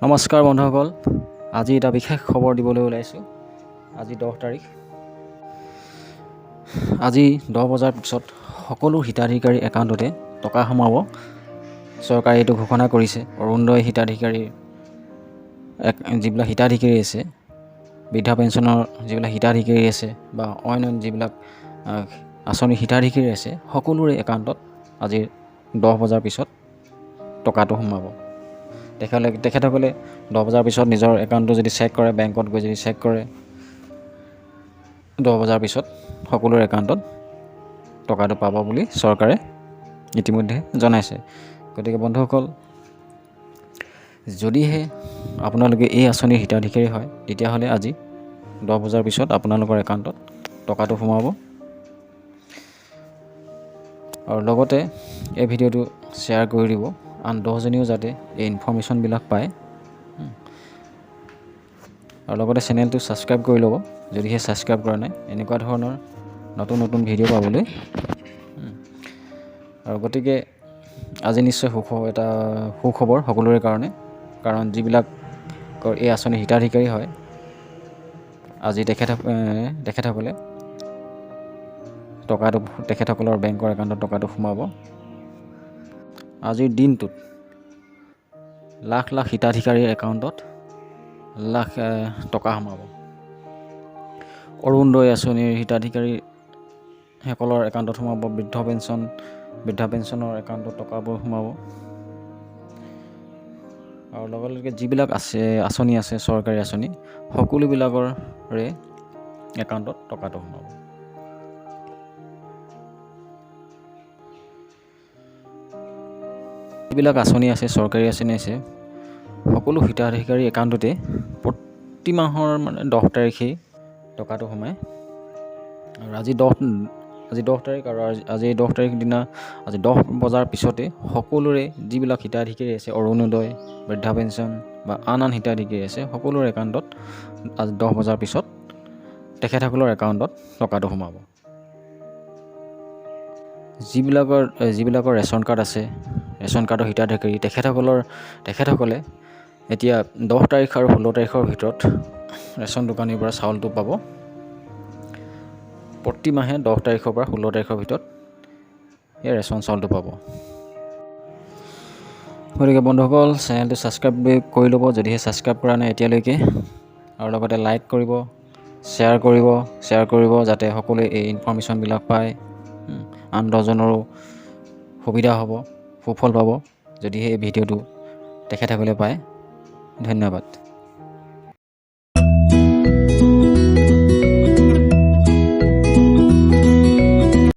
নমস্কাৰ বন্ধুসকল, আজি এটা বিশেষ খবৰ দিবলৈ ওলাইছোঁ। আজি 10 তাৰিখ। আজি 10 বজাৰ পিছত সকলো হিতাধিকাৰী একাউণ্টতে টকা সোমাব। চৰকাৰে এইটো ঘোষণা কৰিছে। অৰুণোদয় হিতাধিকাৰীৰ যিবিলাক হিতাধিকাৰী আছে, বৃদ্ধা পেঞ্চনৰ যিবিলাক হিতাধিকাৰী আছে বা অন্য যিবিলাক আঁচনিৰ হিতাধিকাৰী আছে, সকলোৰে একাউণ্টত আজি 10 বজাৰ পিছত টকাটো সোমাব। তেখেতসকলে 10 বজাৰ পিছত নিজৰ একাউণ্টটো যদি চেক কৰে, বেংকত গৈ যদি চেক কৰে, 10 বজাৰ পিছত সকলোৰে একাউণ্টত টকাটো পাব বুলি চৰকাৰে ইতিমধ্যে জনাইছে। গতিকে বন্ধুসকল, যদিহে আপোনালোকে এই আঁচনিৰ হিতাধিকাৰী হয়, তেতিয়াহ'লে আজি 10 বজাৰ পিছত আপোনালোকৰ একাউণ্টত টকাটো সোমাব। আৰু লগতে এই ভিডিঅ'টো শ্বেয়াৰ কৰি দিব, আন 10জনেও যাতে এই ইনফৰ্মেশ্যনবিলাক পায়। আৰু লগতে চেনেলটো ছাবস্ক্ৰাইব কৰি ল'ব যদিহে ছাবস্ক্ৰাইব কৰা নাই, এনেকুৱা ধৰণৰ নতুন নতুন ভিডিঅ' পাবলৈ। আৰু গতিকে আজি নিশ্চয় এটা সুখবৰ সকলোৰে কাৰণে, কাৰণ যিবিলাকৰ এই আঁচনিৰ হিতাধিকাৰী হয়, আজি তেখেতসকলে টকাটো তেখেতসকলৰ বেংকৰ একাউণ্টত টকাটো সোমাব। আজিৰ দিনটোত লাখ লাখ হিতাধিকাৰীৰ একাউণ্টত লাখ টকা সোমাব। অৰুণোদয় আঁচনিৰ হিতাধিকাৰীসকলৰ একাউণ্টত সোমাব। বৃদ্ধা পেঞ্চনৰ একাউণ্টত টকাবোৰ সোমাব। আৰু লগে লগে যিবিলাক আঁচনি আছে, চৰকাৰী আঁচনি, সকলোবিলাকৰে একাউণ্টত টকাটো সোমাব। যিবিলাক আঁচনি আছে, চৰকাৰী আঁচনি আছে, সকলো হিতাধিকাৰী একাউণ্টতে প্ৰতি মাহৰ 10 তাৰিখেই টকাটো সোমায়। আৰু আজি 10 তাৰিখ, আৰু আজি 10 তাৰিখ দিনা আজি 10 বজাৰ পিছতে সকলোৰে যিবিলাক হিতাধিকাৰী আছে, অৰুণোদয়, বৃদ্ধা পেঞ্চন বা আন হিতাধিকাৰী আছে, সকলোৰে একাউণ্টত আজি 10 বজাৰ পিছত তেখেতসকলৰ একাউণ্টত টকাটো সোমাব। যিবিলাকৰ ৰেচন কাৰ্ড আছে, ৰেচন কাৰ্ডৰ হিতাধিকাৰী, তেখেতসকলে এতিয়া 10 তাৰিখ আৰু 16 তাৰিখৰ ভিতৰত ৰেচন দোকানীৰ পৰা চাউলটো পাব। প্ৰতি মাহে 10 তাৰিখৰ পৰা 16 তাৰিখৰ ভিতৰত এই ৰেচন চাউলটো পাব। গতিকে বন্ধুসকল, চেনেলটো ছাবস্ক্ৰাইব কৰি ল'ব যদিহে ছাবস্ক্ৰাইব কৰা নাই এতিয়ালৈকে। আৰু লগতে লাইক কৰিব, শ্বেয়াৰ কৰিব যাতে সকলোৱে এই ইনফৰ্মেশ্যনবিলাক পায়। আন 10জনৰো সুবিধা হ'ব, সুফল পাব যদিহে এই ভিডিঅ'টো তেখেতসকলে পায়। ধন্যবাদ।